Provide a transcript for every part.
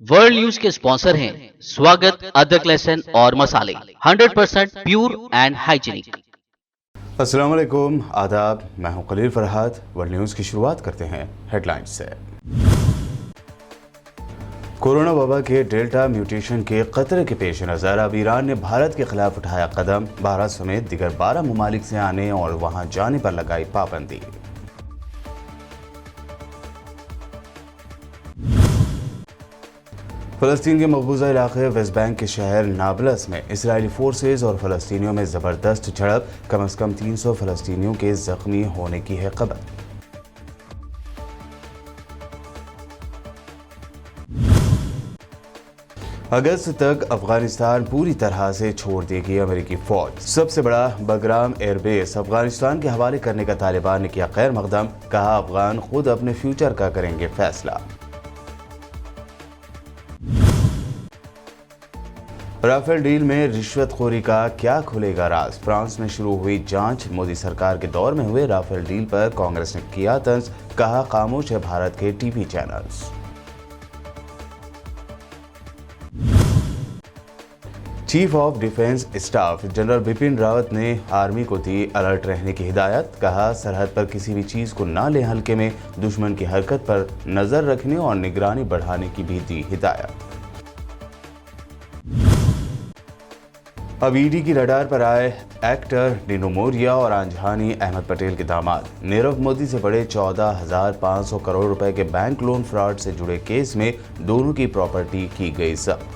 World news के sponsor हैं स्वागत, अदरक, लहसुन और मसाले 100% प्योर एंड हाइजीनिक। अस्सलाम वालेकुम, आदाब। मैं हूं खलील फरहाद। वर्ल्ड न्यूज़ की शुरुआत करते हैं हेडलाइंस से। कोरोना वबा के डेल्टा म्यूटेशन के खतरे के पेश नज़र अब ईरान ने भारत के खिलाफ उठाया कदम। भारत समेत दीगर 12 ममालिक से आने और वहां जाने पर लगाई पाबंदी। फ़लस्तीन के मकबूजा इलाके वेस्ट बैंक के शहर नाबलस में इसराइली फोर्सेज और फ़लस्तीनियों में ज़बरदस्त झड़प। कम से कम 300 फ़लस्तीनियों के ज़ख्मी होने की है खबर। अगस्त तक अफगानिस्तान पूरी तरह से छोड़ देगी अमेरिकी फौज। सबसे बड़ा बगराम एयरबेस अफगानिस्तान के हवाले करने का तालिबान ने किया खैर मकदम। कहा अफगान खुद अपने फ्यूचर का करेंगे फैसला। राफेल डील में रिश्वतखोरी का क्या खुलेगा राज। फ्रांस में शुरू हुई जांच। मोदी सरकार के दौर में हुए राफेल डील पर कांग्रेस ने किया तंज। कहा खामोश है भारत के TV channels. Chief of defence staff general Bipin Rawat ने आर्मी को दी अलर्ट रहने की हिदायत। कहा सरहद पर किसी भी चीज को ना लें हल्के में। दुश्मन की हरकत पर नजर रखने और निगरानी बढ़ाने की भी दी हिदायत। अब ईडी की रडार पर आए एक्टर नीनू मोरिया और आंजहानी अहमद पटेल के दामाद। नीरव मोदी से बड़े 14,500 करोड़ रुपए के बैंक लोन फ्रॉड से जुड़े केस में दोनों की प्रॉपर्टी की गई जब्त।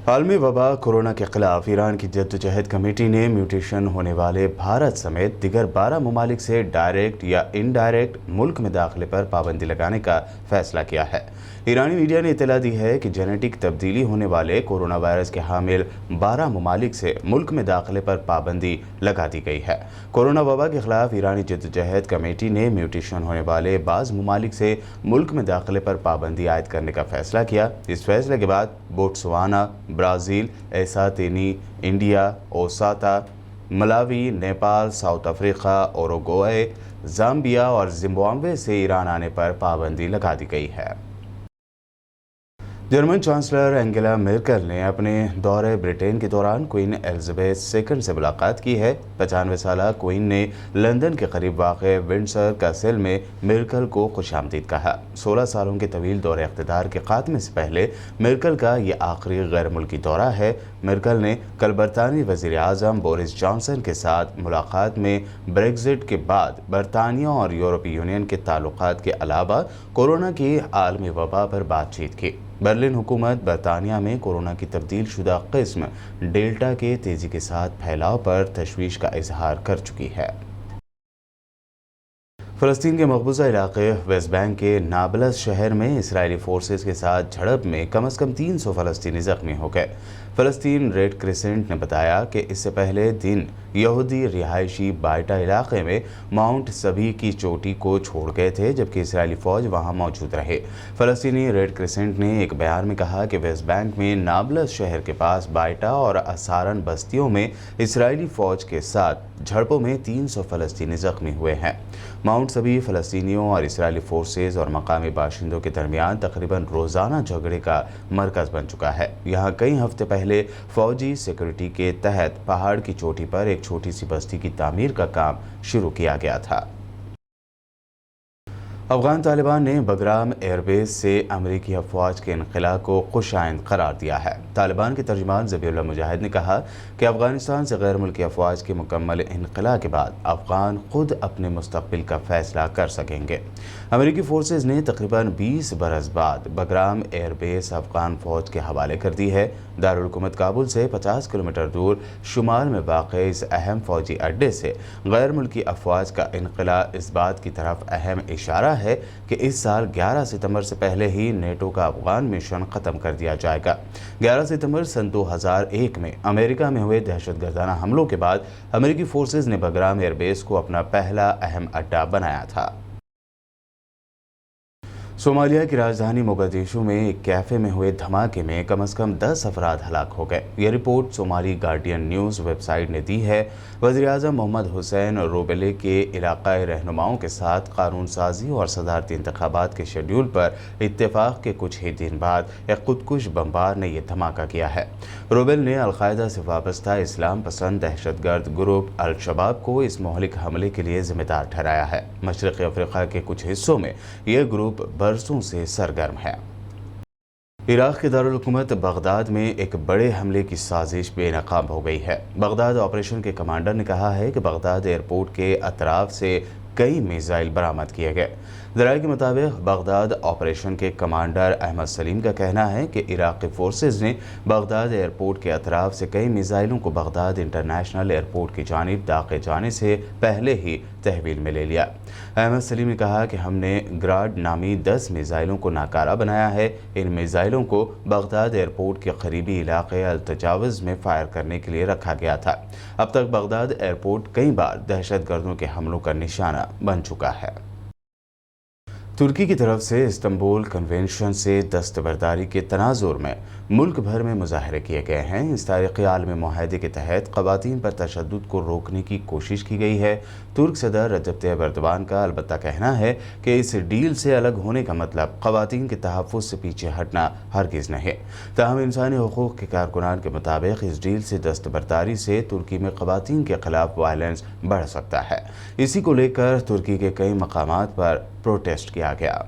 आलमी वबा कोरोना के खिलाफ ईरान की जद्दोजहद कमेटी ने म्यूटेशन होने वाले भारत समेत दिगर 12 ममालिक से डायरेक्ट या इनडायरेक्ट मुल्क में दाखिले पर पाबंदी लगाने का फैसला किया है। ईरानी मीडिया ने इतला दी है कि जेनेटिक तब्दीली होने वाले कोरोना वायरस के हामिल 12 ममालिक से मुल्क में दाखिले पर पाबंदी लगा दी गई है। कोरोना वबा के खिलाफ ईरानी जद्दोजहद कमेटी ने म्यूटेशन होने वाले बाज़ ममालिक से मुल्क में दाखिले पर पाबंदी आयद करने का फैसला किया। इस फैसले के बाद बोट्सवाना, ब्राज़ील, एसातिनी, इंडिया, ओसाता, Malawi, Nepal, South Africa, Uruguay, Zambia और जिम्बाब्वे से ईरान आने पर पाबंदी लगा दी गई है। जर्मन चांसलर एंगेला मेर्केल ने अपने दौरे ब्रिटेन के दौरान क्वीन एलिजाबेथ II से मुलाकात की है। 95 साल क्वीन ने लंदन के करीब वाक़ विंडसर कैसल में मेर्केल को खुशामदीद कहा। 16 सालों के तवील दौरे इक़्तिदार के खात्मे से पहले मेर्केल का ये आखिरी गैर मुल्की दौरा है। मेर्केल ने कल बरतानवी वज़ीर आज़म बोरिस जॉनसन के साथ मुलाकात में ब्रेक्जिट के बाद बरतानिया और यूरोपीय यूनियन के ताल्लुकात के अलावा कोरोना की आलमी वबा पर बातचीत की। बर्लिन हुकूमत बरतानिया में कोरोना की तब्दील शुदा किस्म डेल्टा के तेज़ी के साथ फैलाव पर तशवीश का इजहार कर चुकी है। फ़लस्तीन के मकबूजा इलाके वेस्ट बैंक के नाबलस शहर में इसराइली फोर्सेस के साथ झड़प में कम से कम 300 फ़लस्तीनी ज़ख्मी हो गए। फ़लस्तीन रेड क्रिसेंट ने बताया कि इससे पहले दिन यहूदी रिहायशी बाइटा इलाके में माउंट सभी की चोटी को छोड़ गए थे, जबकि इसराइली फ़ौज वहां मौजूद रहे। फ़लस्तीनी रेड क्रिसेंट ने एक बयान में कहा कि वेस्ट बैंक में नाबलस शहर के पास बाइटा और असारन बस्तियों में इसराइली फ़ौज के साथ झड़पों में 300 फ़लस्तीनी ज़ख्मी हुए हैं। माउंट सभी फ़लस्तीनियों और इसराइली फोर्सेज और मकामी बाशिंदों के दरमियान तकरीबन रोज़ाना झगड़े का मरकज़ बन चुका है। यहाँ कई हफ्ते पहले फ़ौजी सिक्योरिटी के तहत पहाड़ की चोटी पर एक छोटी सी बस्ती की तामीर का काम शुरू किया गया था। अफगान तालिबान ने बगराम एयरबेस से अमरीकी अफवाज के इनखला को खुशाइंद करार दिया है। तालिबान के तर्जुमान ज़बीहुल्लाह मुजाहिद ने कहा कि अफगानिस्तान से गैर मुल्की अफवाज के मुकम्मल इनखला के बाद अफगान खुद अपने मुस्तकबिल का फैसला कर सकेंगे। अमरीकी फोर्सेज ने तकरीबन 20 बरस बाद बगराम एयरबेस अफगान फ़ौज के हवाले कर दी है। दारुल हुकूमत काबुल से 50 किलोमीटर दूर शुमाल में वाक़ इस अहम फ़ौजी अड्डे से गैर मुल्की अफवाज का इनखला इस बात की तरफ अहम इशारा है कि इस साल 11 सितंबर से पहले ही नेटो का अफगान मिशन ख़त्म कर दिया जाएगा। 11 सितंबर सन 2001 में अमेरिका में हुए दहशतगर्दाना हमलों के बाद अमेरिकी फोर्सेज ने बगराम एयरबेस को अपना पहला अहम अड्डा बनाया था। सोमालिया की राजधानी मोगादिशु में एक कैफे में हुए धमाके में कम से कम 10 अफराद हलाक हो गए। यह report Somali guardian news website ने दी है। वज़ीर-ए-आज़म मोहम्मद हुसैन रोबेले के इलाकाई रहनुमाओं के साथ कानून साजी और सदारती इंतखाबात के शेड्यूल पर इत्तेफाक के कुछ ही दिन बाद एक खुदकुश बमबार ने यह धमाका किया है। रोबेल ने अलकायदा से वाबस्ता इस्लाम पसंद दहशतगर्द ग्रुप अल-शबाब को इस मोहलिक हमले के लिए जिम्मेदार ठहराया है। मशरक़ी अफ्रीका के कुछ हिस्सों में यह ग्रुप बरसों से सरगर्म है। इराक़ के दारुल हुकूमत बगदाद में एक बड़े हमले की साजिश बेनकाब हो गई है। बगदाद ऑपरेशन के कमांडर ने कहा है कि बगदाद एयरपोर्ट के अतराफ से कई मिसाइल बरामद किए गए। ज़राए के मुताबिक बगदाद ऑपरेशन के कमांडर अहमद सलीम का कहना है कि इराक़ी फोर्सेज ने बगदाद एयरपोर्ट के अतराफ से कई मिसाइलों को बगदाद इंटरनेशनल एयरपोर्ट की जानिब दागे जाने से पहले ही तहवील में ले लिया। अहमद सलीम ने कहा कि हमने ग्राड नामी 10 मिसाइलों को नाकारा बनाया है। इन मिसाइलों को बगदाद एयरपोर्ट के करीबी इलाके अल-तजावज़ में फायर करने के लिए रखा गया था। अब तक बगदाद एयरपोर्ट कई बार दहशतगर्दों के हमलों का निशाना बन चुका है। तुर्की की तरफ से इस्तांबुल कन्वेंशन से दस्तबरदारी के तनाजुर में मुल्क भर में मुजाहरे किए गए हैं। इस तारीख़ी आलमी मुआहदे के तहत ख़वातीन पर तशद्दुद को रोकने की कोशिश की गई है। तुर्क सदर रजब तैयब एर्दोगान का अलबत्ता कहना है कि इस डील से अलग होने का मतलब ख़वातीन के तहफ़्फ़ुज़ से पीछे हटना हरगिज़ नहीं। ताहम इंसानी हुकूक़ के कारकुनान के मुताबिक इस डील से दस्तबरदारी से तुर्की में ख़वातीन के ख़िलाफ़ वायलेंस बढ़ सकता है। इसी को लेकर तुर्की के कई मकामात पर प्रोटेस्ट किया गया।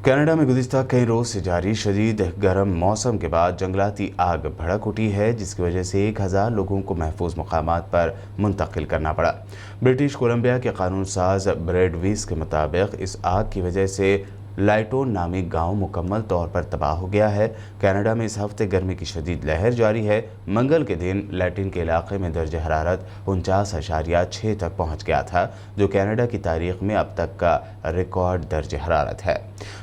कनाडा में गुज़िश्ता कई रोज़ से जारी शदीद गर्म मौसम के बाद जंगलाती आग भड़क उठी है, जिसकी वजह से 1000 लोगों को महफूज मकामात पर मुंतकिल करना पड़ा। ब्रिटिश कोलंबिया के कानून साज ब्रैड वीस के मुताबिक इस आग की वजह से लाइटोन नामी गांव मुकम्मल तौर पर तबाह हो गया है। कनाडा में इस हफ्ते गर्मी की शदीद लहर जारी है। मंगल के दिन लैटिन के इलाके में दर्ज हरारत 49.6 तक पहुंच गया था, जो कनाडा की तारीख में अब तक का रिकॉर्ड दर्ज हरारत है।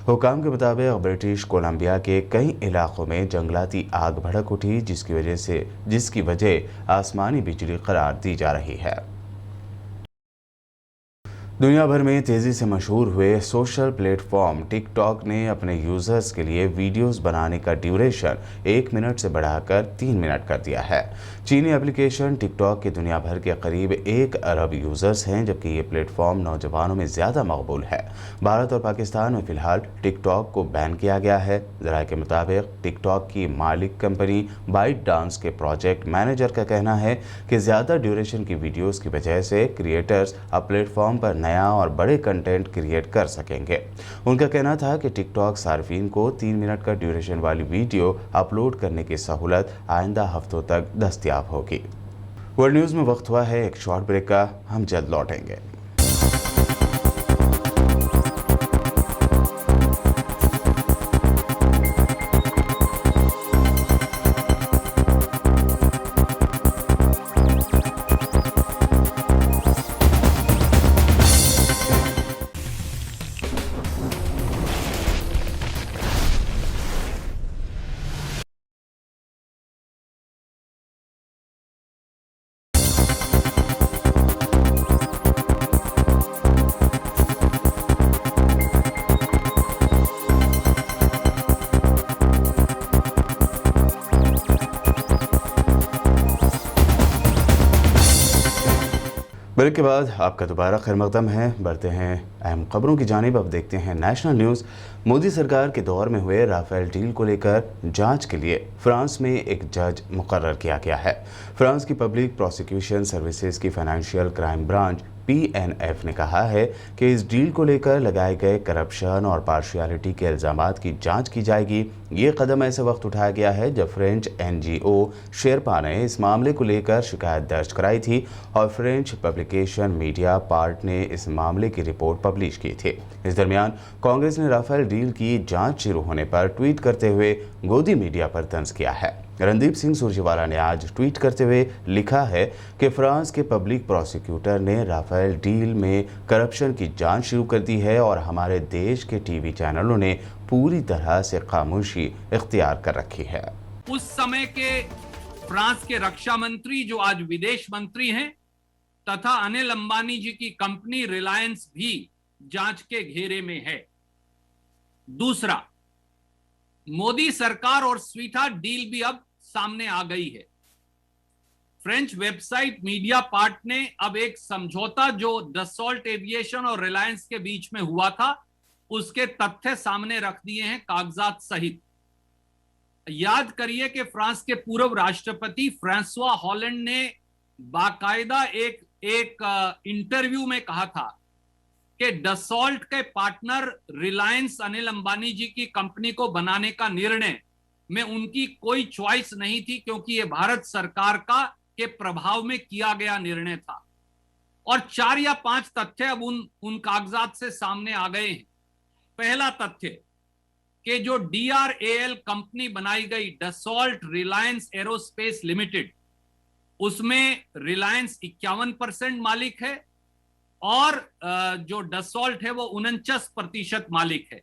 हुकाम के मुताबिक ब्रिटिश कोलंबिया के कई इलाकों में जंगलाती आग भड़क उठी, जिसकी वजह आसमानी बिजली करार दी जा रही है। दुनिया भर में तेज़ी से मशहूर हुए सोशल प्लेटफॉर्म टिकटॉक ने अपने यूज़र्स के लिए वीडियोस बनाने का ड्यूरेशन 1 मिनट से बढ़ाकर 3 मिनट कर दिया है। चीनी एप्लीकेशन टिकटॉक के दुनिया भर के करीब 1 अरब यूज़र्स हैं, जबकि ये प्लेटफॉर्म नौजवानों में ज़्यादा मकबूल है। भारत और पाकिस्तान में फ़िलहाल टिकटॉक को बैन किया गया है। ज़राए के मुताबिक टिकटॉक की मालिक कंपनी बाइट डांस के प्रोजेक्ट मैनेजर का कहना है कि ज़्यादा ड्यूरेशन की वीडियोस की वजह से क्रिएटर्स अब प्लेटफॉर्म पर नया और बड़े कंटेंट क्रिएट कर सकेंगे। उनका कहना था कि टिकटॉक सार्फिन को 3 मिनट का ड्यूरेशन वाली वीडियो अपलोड करने की सहूलत आइंदा हफ्तों तक दस्तयाब होगी। वर्ल्ड न्यूज़ में वक्त हुआ है एक शॉर्ट ब्रेक का, हम जल्द लौटेंगे। ब्रेक के बाद आपका दोबारा खैर मकदम है। बढ़ते हैं अहम खबरों की जानिब। अब देखते हैं नेशनल न्यूज़। मोदी सरकार के दौर में हुए राफेल डील को लेकर जांच के लिए फ्रांस में एक जज मुकर्रर किया गया है। फ्रांस की पब्लिक प्रोसिक्यूशन सर्विसेज की फाइनेंशियल क्राइम ब्रांच PNF ने कहा है कि इस डील को लेकर लगाए गए करप्शन और पार्शियलिटी के इल्जामात की जांच की जाएगी। ये कदम ऐसे वक्त उठाया गया है जब फ्रेंच NGO शेरपा ने इस मामले को लेकर शिकायत दर्ज कराई थी और फ्रेंच पब्लिकेशन मीडिया पार्ट ने इस मामले की रिपोर्ट पब्लिश की थी। इस दरमियान कांग्रेस ने राफेल डील की जांच शुरू होने पर ट्वीट करते हुए गोदी मीडिया पर तंज किया है। रणदीप सिंह सुरजेवाला ने आज ट्वीट करते हुए लिखा है कि फ्रांस के पब्लिक प्रोसिक्यूटर ने राफेल डील में करप्शन की जांच शुरू कर दी है और हमारे देश के टीवी चैनलों ने पूरी तरह से खामोशी इख्तियार कर रखी है। उस समय के फ्रांस के रक्षा मंत्री जो आज विदेश मंत्री हैं तथा अनिल अंबानी जी की कंपनी रिलायंस भी जांच के घेरे में है। दूसरा, मोदी सरकार और स्वीटहार्ट डील भी अब सामने आ गई है। फ्रेंच वेबसाइट मीडिया पार्ट ने अब एक समझौता जो डसॉल्ट एविएशन और रिलायंस के बीच में हुआ था उसके तथ्य सामने रख दिए हैं कागजात सहित। याद करिए कि फ्रांस के पूर्व राष्ट्रपति फ्रांसवा हॉलैंड ने बाकायदा एक इंटरव्यू में कहा था कि डसॉल्ट के पार्टनर रिलायंस अनिल अंबानी जी की कंपनी को बनाने का निर्णय में उनकी कोई चॉइस नहीं थी, क्योंकि यह भारत सरकार के प्रभाव में किया गया निर्णय था। और 4 या 5 तथ्य अब उन कागजात से सामने आ गए हैं। पहला तथ्य कि जो DRAL कंपनी बनाई गई, डसॉल्ट रिलायंस एरोस्पेस लिमिटेड, उसमें रिलायंस 51% मालिक है और जो डसॉल्ट है वो 49% मालिक है।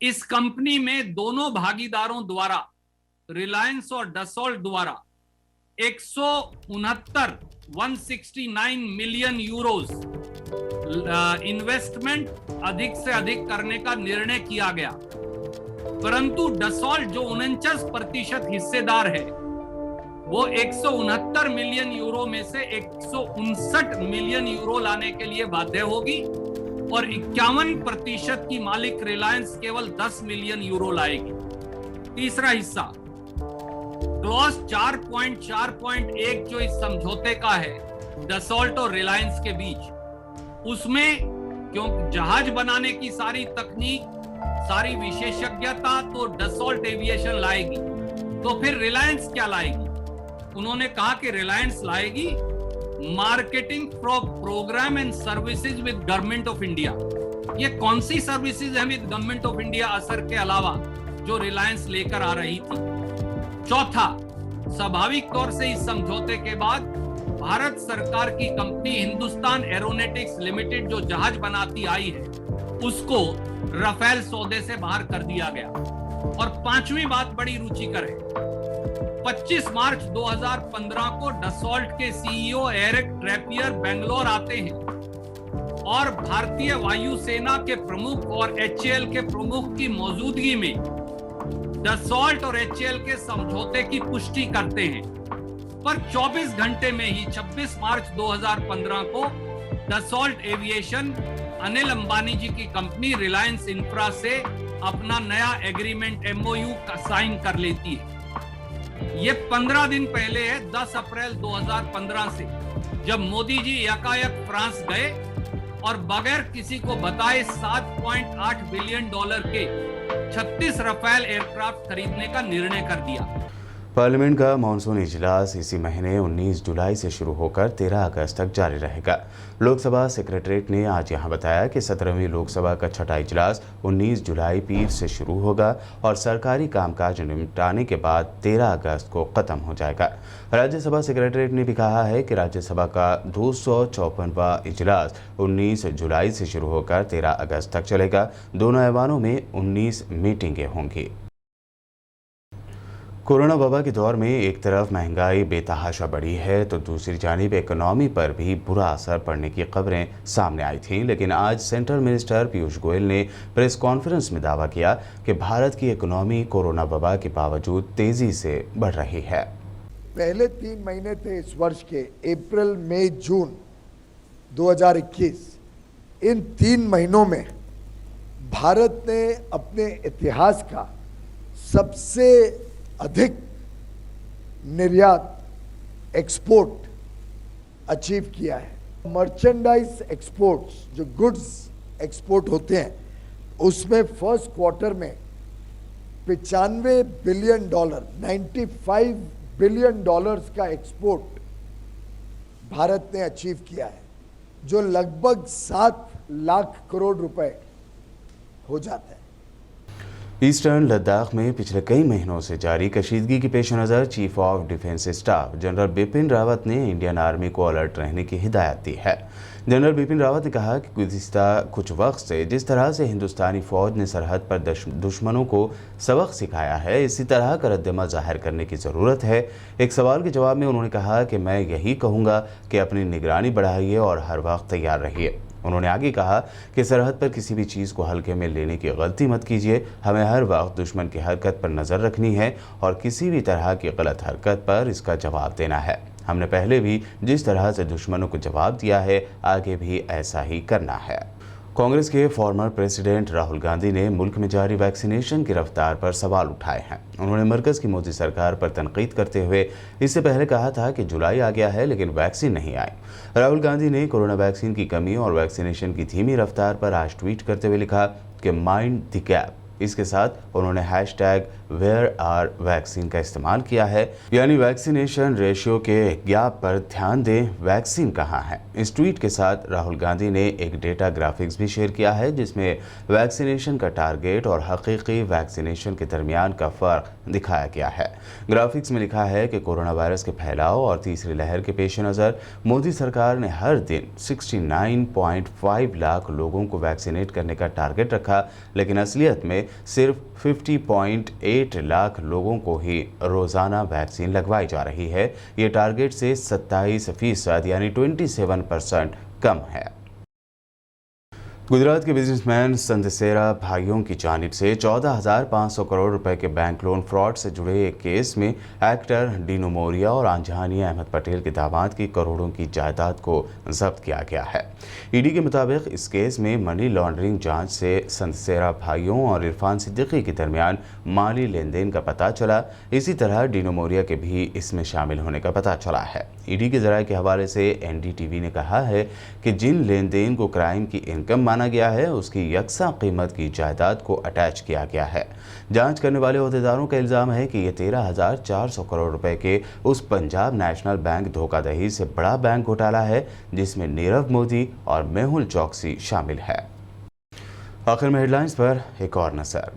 इस कंपनी में दोनों भागीदारों द्वारा, रिलायंस और डसॉल्ट द्वारा 169 मिलियन यूरोस इन्वेस्टमेंट अधिक से अधिक करने का निर्णय किया गया। परंतु डसॉल्ट जो 49% हिस्सेदार है वो 169 मिलियन यूरो में से 159 मिलियन यूरो लाने के लिए बाध्य होगी और 51% की मालिक रिलायंस केवल 10 मिलियन यूरो लाएगी। तीसरा हिस्सा, क्लॉज 4.4.1 जो इस समझौते का है डसॉल्ट और रिलायंस के बीच, उसमें क्योंकि जहाज बनाने की सारी तकनीक, सारी विशेषज्ञता तो डसॉल्ट एविएशन लाएगी, तो फिर रिलायंस क्या लाएगी? उन्होंने कहा कि रिलायंस लाएगी marketing program and services with government of India. ये कौन सी सर्विसेज है विद गवर्नमेंट ऑफ इंडिया असर के अलावा जो रिलायंस लेकर आ रही थी? चौथा, स्वाभाविक तौर से इस समझौते के बाद भारत सरकार की कंपनी हिंदुस्तान एरोनॉटिक्स लिमिटेड जो जहाज बनाती आई है उसको राफेल सौदे से बाहर कर दिया गया। और पांचवी बात बड़ी रुचिकर है, 25 मार्च 2015 को डसॉल्ट के CEO एरिक ट्रैपियर बेंगलोर आते हैं और भारतीय वायुसेना के प्रमुख और HAL के प्रमुख की मौजूदगी में डसॉल्ट और HAL के समझौते की पुष्टि करते हैं। पर 24 घंटे में ही 26 मार्च 2015 को डसॉल्ट एविएशन अनिल अंबानी जी की कंपनी रिलायंस इंफ्रा से अपना नया एग्रीमेंट MOU का साइन कर लेती है। ये 15 दिन पहले है, 10 अप्रैल 2015 से, जब मोदी जी यकायक फ्रांस गए और बगैर किसी को बताए $7.8 बिलियन के 36 राफेल एयरक्राफ्ट खरीदने का निर्णय कर दिया। पार्लियामेंट का मानसून इजलास इसी महीने 19 जुलाई से शुरू होकर 13 अगस्त तक जारी रहेगा। लोकसभा सेक्रेटरीट ने आज यहां बताया कि 17वीं लोकसभा का छठा इजलास 19 जुलाई पीर से शुरू होगा और सरकारी कामकाज निपटाने के बाद 13 अगस्त को खत्म हो जाएगा। राज्यसभा सेक्रेटरीट ने भी कहा है कि राज्यसभा का 254वां इजलास 19 जुलाई से शुरू होकर 13 अगस्त तक चलेगा। दोनों ऐवानों में 19 मीटिंगें होंगी। कोरोना वबा के दौर में एक तरफ महंगाई बेतहाशा बढ़ी है तो दूसरी जानिब इकोनॉमी पर भी बुरा असर पड़ने की खबरें सामने आई थीं, लेकिन आज सेंट्रल मिनिस्टर पीयूष गोयल ने प्रेस कॉन्फ्रेंस में दावा किया कि भारत की इकोनॉमी कोरोना वबा के बावजूद तेजी से बढ़ रही है। पहले 3 महीने थे इस वर्ष के, अप्रैल, मई, जून 2021। इन 3 महीनों में भारत ने अपने इतिहास का सबसे अधिक निर्यात, एक्सपोर्ट अचीव किया है। मर्चेंडाइज एक्सपोर्ट्स, जो गुड्स एक्सपोर्ट होते हैं, उसमें फर्स्ट क्वार्टर में 95 बिलियन डॉलर, 95 बिलियन डॉलर्स का एक्सपोर्ट भारत ने अचीव किया है, जो लगभग 7 लाख करोड़ रुपए हो जाता है। ईस्टर्न लद्दाख में पिछले कई महीनों से जारी कशीदगी के पेश नज़र chief of defence staff general Bipin Rawat ने इंडियन आर्मी को अलर्ट रहने की हिदायत दी है। जनरल बिपिन रावत ने कहा कि गुज़िश्ता कुछ वक्त से जिस तरह से हिंदुस्तानी फौज ने सरहद पर दुश्मनों को सबक सिखाया है, इसी तरह का रद्दअमल ज़ाहिर करने की ज़रूरत है। एक सवाल के जवाब में उन्होंने कहा कि मैं यही कहूँगा कि अपनी निगरानी बढ़ाइए और हर वक्त तैयार रहिए। उन्होंने आगे कहा कि सरहद पर किसी भी चीज़ को हल्के में लेने की गलती मत कीजिए। हमें हर वक्त दुश्मन की हरकत पर नज़र रखनी है और किसी भी तरह की गलत हरकत पर इसका जवाब देना है। हमने पहले भी जिस तरह से दुश्मनों को जवाब दिया है, आगे भी ऐसा ही करना है। कांग्रेस के फॉर्मर प्रेसिडेंट राहुल गांधी ने मुल्क में जारी वैक्सीनेशन की रफ्तार पर सवाल उठाए हैं। उन्होंने मरकज़ की मोदी सरकार पर तनकीद करते हुए इससे पहले कहा था कि जुलाई आ गया है लेकिन वैक्सीन नहीं आई। राहुल गांधी ने कोरोना वैक्सीन की कमी और वैक्सीनेशन की धीमी रफ्तार पर आज ट्वीट करते हुए लिखा कि माइंड द गैप। इसके साथ उन्होंने #WhereAreVaccine का इस्तेमाल किया है, यानी वैक्सीनेशन रेशियो के गैप पर ध्यान दें, वैक्सीन कहाँ है। इस ट्वीट के साथ राहुल गांधी ने एक डेटा ग्राफिक्स भी शेयर किया है जिसमें वैक्सीनेशन का टारगेट और हकीकी वैक्सीनेशन के दरमियान का फ़र्क दिखाया गया है। ग्राफिक्स में लिखा है कि कोरोना वायरस के फैलाव और तीसरी लहर के पेश नज़र मोदी सरकार ने हर दिन 69.5 लाख लोगों को वैक्सीनेट करने का टारगेट रखा, लेकिन असलियत में सिर्फ 50.8 लाख लोगों को ही रोज़ाना वैक्सीन लगवाई जा रही है। ये टारगेट से 27% यानी 27% कम है। गुजरात के बिजनेसमैन संदसेरा भाइयों की जानिब से 14,500 करोड़ रुपए के बैंक लोन फ्रॉड से जुड़े एक केस में एक्टर डीनू मोरिया और आंजहानी अहमद पटेल के दामाद की करोड़ों की जायदाद को जब्त किया गया है। ईडी के मुताबिक इस केस में मनी लॉन्ड्रिंग जांच से संदसेरा भाइयों और इरफान सिद्दीकी के दरमियान माली लेन देन का पता चला। इसी तरह डीनू मोरिया के भी इसमें शामिल होने का पता चला है। ईडी के ज़राए के हवाले से एनडीटीवी ने कहा है कि जिन लेन देन को क्राइम की इनकम माना गया है, उसकी यकसा कीमत की जायदाद को अटैच किया गया है। जांच करने वाले अहदेदारों का इल्ज़ाम है कि ये 13,400 करोड़ रुपए के उस पंजाब नेशनल बैंक धोखाधड़ी से बड़ा बैंक घोटाला है जिसमें नीरव मोदी और मेहुल चौकसी शामिल है। आखिर में हेडलाइंस पर एक और नजर।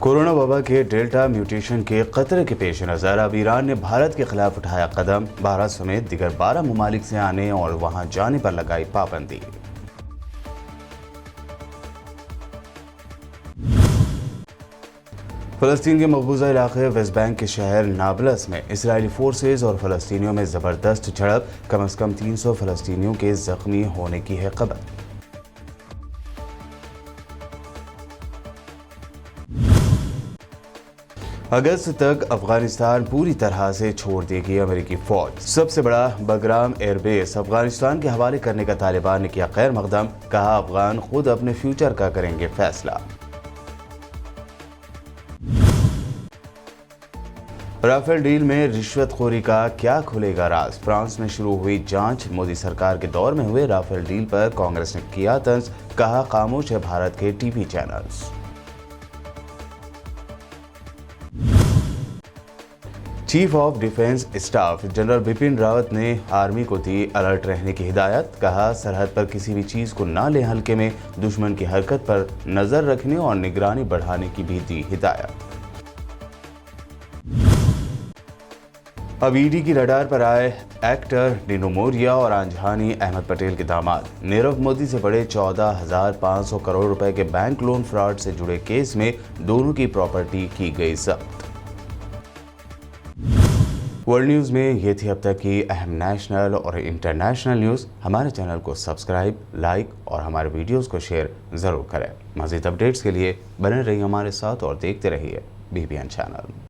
कोरोना वबा के डेल्टा म्यूटेशन के खतरे के पेश नज़र अब ईरान ने भारत के खिलाफ उठाया कदम। भारत समेत दिगर 12 ममालिक से आने और वहां जाने पर लगाई पाबंदी। फ़लस्तीन के मकबूजा इलाके वेस्ट बैंक के शहर नाबलस में इसराइली फोर्सेज और फ़लस्तीनियों में ज़बरदस्त झड़प, कम से कम 300 फ़लस्तीनियों के ज़ख्मी होने की है खबर। अगस्त तक अफगानिस्तान पूरी तरह से छोड़ देगी अमेरिकी फौज। सबसे बड़ा बगराम एयरबेस अफगानिस्तान के हवाले करने का तालिबान ने किया खैर मकदम, कहा अफगान खुद अपने फ्यूचर का करेंगे फैसला। राफेल डील में रिश्वतखोरी का क्या खुलेगा राज, फ्रांस में शुरू हुई जांच। मोदी सरकार के दौर में हुए राफेल डील पर कांग्रेस ने किया तंज, कहा खामोश है भारत के TV channels. Chief of defence staff general Bipin Rawat ने आर्मी को दी अलर्ट रहने की हिदायत, कहा सरहद पर किसी भी चीज़ को ना ले हल्के में, दुश्मन की हरकत पर नज़र रखने और निगरानी बढ़ाने की भी दी हिदायत। अब ईडी की रडार पर आए एक्टर डीनू मोरिया और आंजहानी अहमद पटेल के दामाद। नीरव मोदी से बड़े 14,500 करोड़ रुपए के बैंक लोन फ्रॉड से जुड़े केस में दोनों की प्रॉपर्टी की गई जब्त। वर्ल्ड न्यूज़ में ये थी अब तक की अहम नेशनल और इंटरनेशनल न्यूज़। हमारे चैनल को सब्सक्राइब, लाइक और हमारे वीडियोस को शेयर ज़रूर करें। मज़ीद अपडेट्स के लिए बने रहिए हमारे साथ और देखते रहिए BBN चैनल।